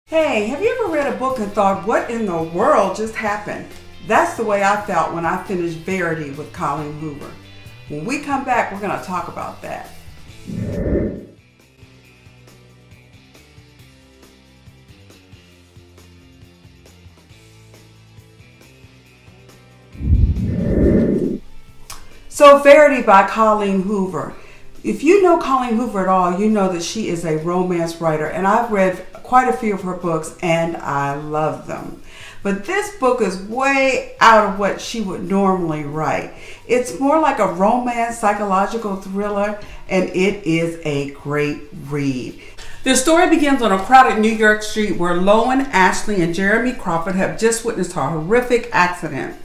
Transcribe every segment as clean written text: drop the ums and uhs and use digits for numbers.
Hey, have you ever read a book and thought, what in the world just happened? That's the way I felt when I finished Verity with Colleen Hoover. When we come back, we're going to talk about that. So, Verity by Colleen Hoover. If you know Colleen Hoover at all, you know that she is a romance writer, and I've read quite a few of her books and I love them. But this book is way out of what she would normally write. It's more like a romance psychological thriller, and it is a great read. The story begins on a crowded New York street where Lowen, Ashley, and Jeremy Crawford have just witnessed a horrific accident.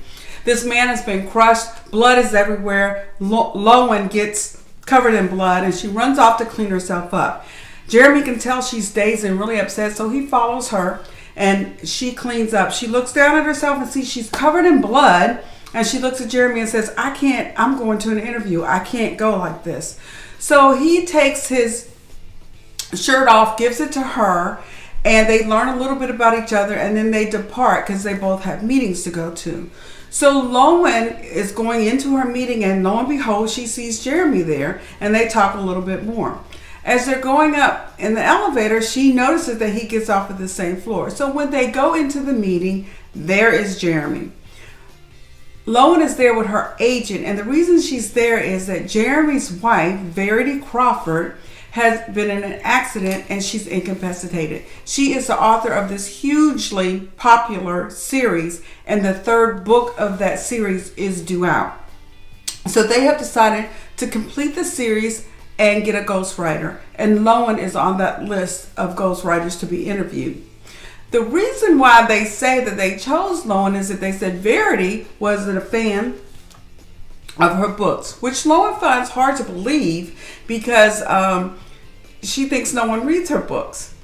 This man has been crushed, blood is everywhere. Lowen gets covered in blood and she runs off to clean herself up. Jeremy can tell she's dazed and really upset, so he follows her and she cleans up. She looks down at herself and sees she's covered in blood, and she looks at Jeremy and says, I'm going to an interview. I can't go like this. So he takes his shirt off, gives it to her, and they learn a little bit about each other, and then they depart because they both have meetings to go to. So Lowen is going into her meeting, and lo and behold, she sees Jeremy there, and they talk a little bit more. As they're going up in the elevator, she notices that he gets off at the same floor. So when they go into the meeting, there is Jeremy. Lowen is there with her agent, and the reason she's there is that Jeremy's wife, Verity Crawford, has been in an accident and she's incapacitated. She is the author of this hugely popular series, and the third book of that series is due out. So they have decided to complete the series and get a ghostwriter, and Lowen is on that list of ghostwriters to be interviewed. The reason why they say that they chose Lowen is that they said Verity wasn't a fan of her books, which Lowen finds hard to believe because she thinks no one reads her books.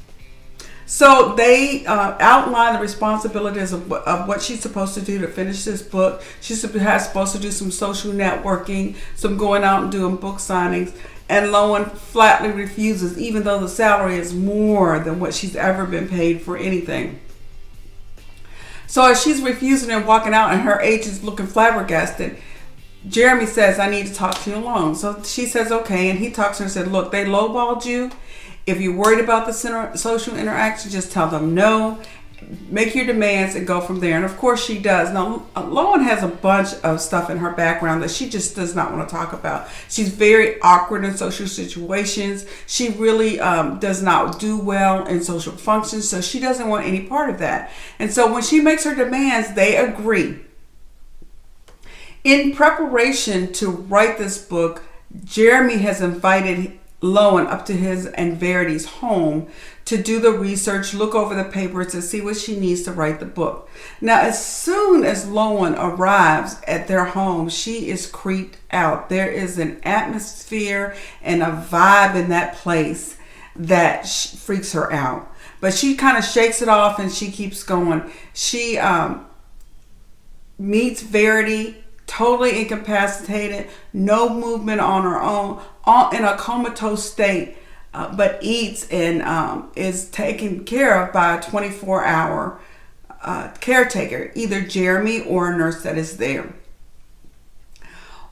So they outline the responsibilities of what she's supposed to do to finish this book. She's supposed to do some social networking, some going out and doing book signings, and Lowen flatly refuses, even though the salary is more than what she's ever been paid for anything. So as she's refusing and walking out and her agent's looking flabbergasted, Jeremy says, I need to talk to you alone. So she says, okay. And he talks to her and said, look, they lowballed you. If you're worried about the social interaction, just tell them no. Make your demands and go from there. And of course she does. Now, Lowen has a bunch of stuff in her background that she just does not want to talk about. She's very awkward in social situations. She really does not do well in social functions. So she doesn't want any part of that. And so when she makes her demands, they agree. In preparation to write this book, Jeremy has invited Lowen up to his and Verity's home to do the research, look over the papers to see what she needs to write the book. Now, as soon as Lowen arrives at their home, she is creeped out. There is an atmosphere and a vibe in that place that freaks her out. But she kind of shakes it off and she keeps going. She meets Verity, totally incapacitated, no movement on her own, in a comatose state, but eats and is taken care of by a 24-hour caretaker, either Jeremy or a nurse that is there.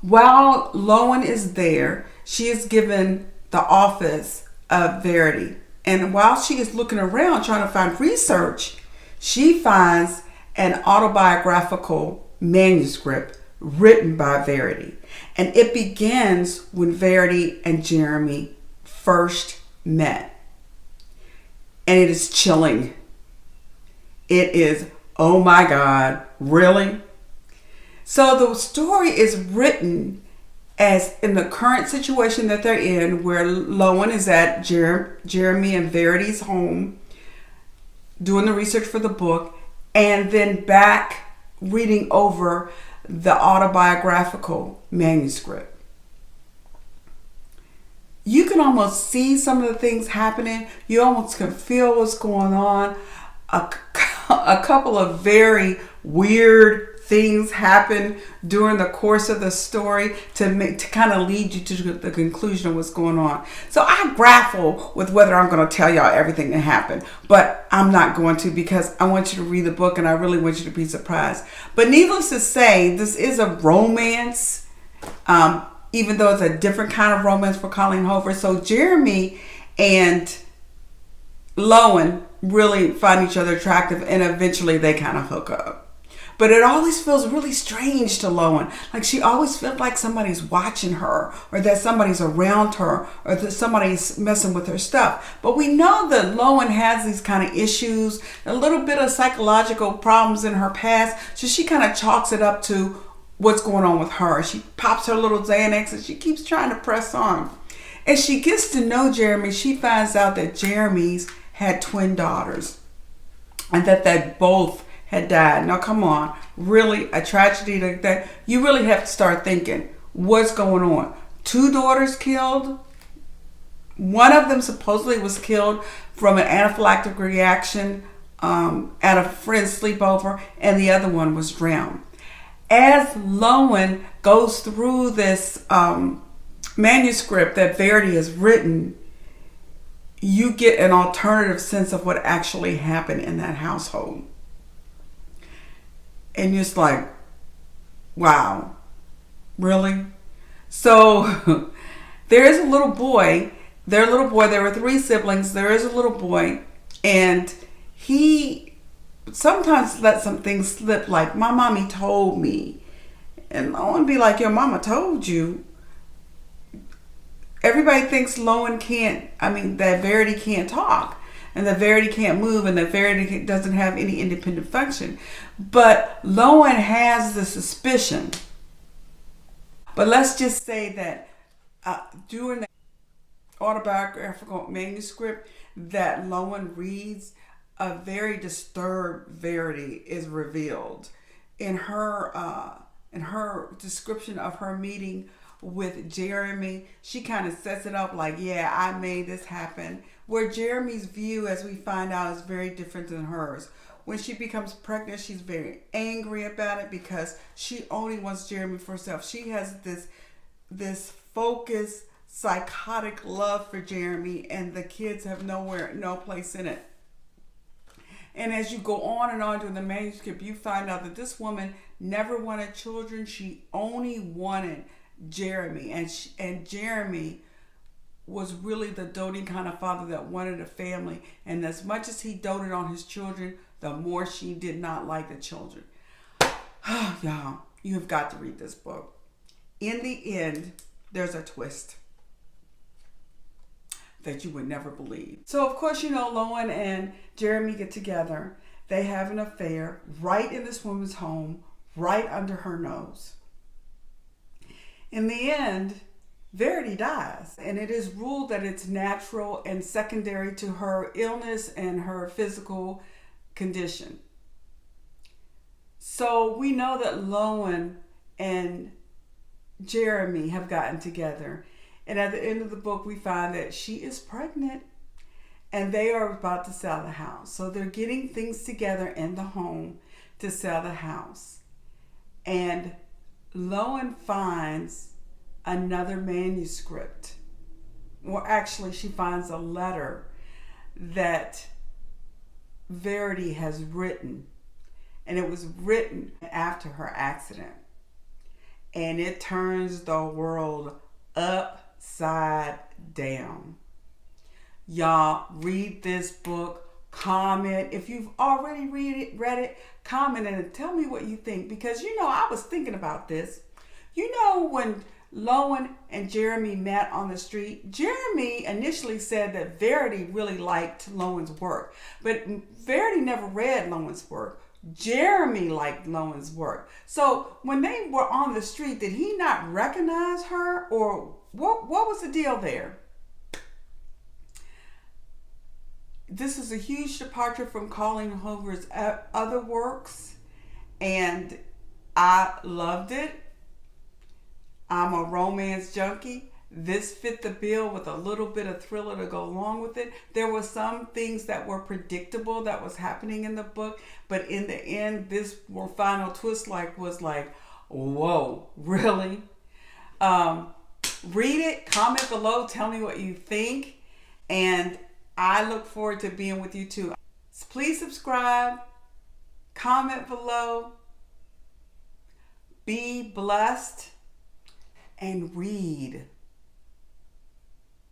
While Lowen is there, she is given the office of Verity. And while she is looking around trying to find research, she finds an autobiographical manuscript written by Verity. And it begins when Verity and Jeremy first met. And it is chilling. It is, oh my God, really? So the story is written as in the current situation that they're in, where Lowen is at Jeremy and Verity's home doing the research for the book, and then back reading over the autobiographical manuscript. You can almost see some of the things happening. You almost can feel what's going on. A couple of very weird things happen during the course of the story to kind of lead you to the conclusion of what's going on. So I grapple with whether I'm going to tell y'all everything that happened, but I'm not going to, because I want you to read the book and I really want you to be surprised. But needless to say, this is a romance, even though it's a different kind of romance for Colleen Hoover. So Jeremy and Lowen really find each other attractive, and eventually they kind of hook up. But it always feels really strange to Lowen. Like she always feels like somebody's watching her, or that somebody's around her, or that somebody's messing with her stuff. But we know that Lowen has these kind of issues, a little bit of psychological problems in her past. So she kind of chalks it up to what's going on with her. She pops her little Xanax and she keeps trying to press on. As she gets to know Jeremy, she finds out that Jeremy's had twin daughters and that they both had died. Now, come on, really a tragedy like that? You really have to start thinking, what's going on? 2 daughters killed. One of them supposedly was killed from an anaphylactic reaction at a friend's sleepover, and the other one was drowned. As Lowen goes through this manuscript that Verity has written, you get an alternative sense of what actually happened in that household. And you're just like, wow, really? So there is a little boy. There were 3 siblings. There is a little boy. And he sometimes lets some things slip, like, my mommy told me. And Lowen be like, your mama told you. Everybody thinks that Verity can't talk, and that Verity can't move, and that Verity doesn't have any independent function. But Lowen has the suspicion. But let's just say that during the autobiographical manuscript that Lowen reads, a very disturbed Verity is revealed. In her description of her meeting with Jeremy, she kind of sets it up like, yeah, I made this happen. Where Jeremy's view, as we find out, is very different than hers. When she becomes pregnant, she's very angry about it because she only wants Jeremy for herself. She has this focused, psychotic love for Jeremy, and the kids have no place in it. And as you go on and on during the manuscript, you find out that this woman never wanted children. She only wanted Jeremy, and Jeremy was really the doting kind of father that wanted a family. And as much as he doted on his children, the more she did not like the children. Y'all, you have got to read this book. In the end, there's a twist that you would never believe. So of course, Lowen and Jeremy get together. They have an affair right in this woman's home, right under her nose. In the end, Verity dies, and it is ruled that it's natural and secondary to her illness and her physical condition. So we know that Lowen and Jeremy have gotten together, and at the end of the book we find that she is pregnant and they are about to sell the house. So they're getting things together in the home to sell the house. And Lowen finds another manuscript. Well, actually, she finds a letter that Verity has written, and it was written after her accident. And it turns the world upside down. Y'all, read this book. Comment. If you've already read it, comment and tell me what you think. Because I was thinking about this. When Lowen and Jeremy met on the street, Jeremy initially said that Verity really liked Lowen's work. But Verity never read Lowen's work. Jeremy liked Lowen's work. So when they were on the street, did he not recognize her? Or what was the deal there? This is a huge departure from Colleen Hoover's other works, and I loved it. I'm a romance junkie, this fit the bill with a little bit of thriller to go along with it. There were some things that were predictable that was happening in the book, but in the end, this final twist was like, whoa, really? Read it, comment below, tell me what you think, and I look forward to being with you too. Please subscribe, comment below, be blessed, and read.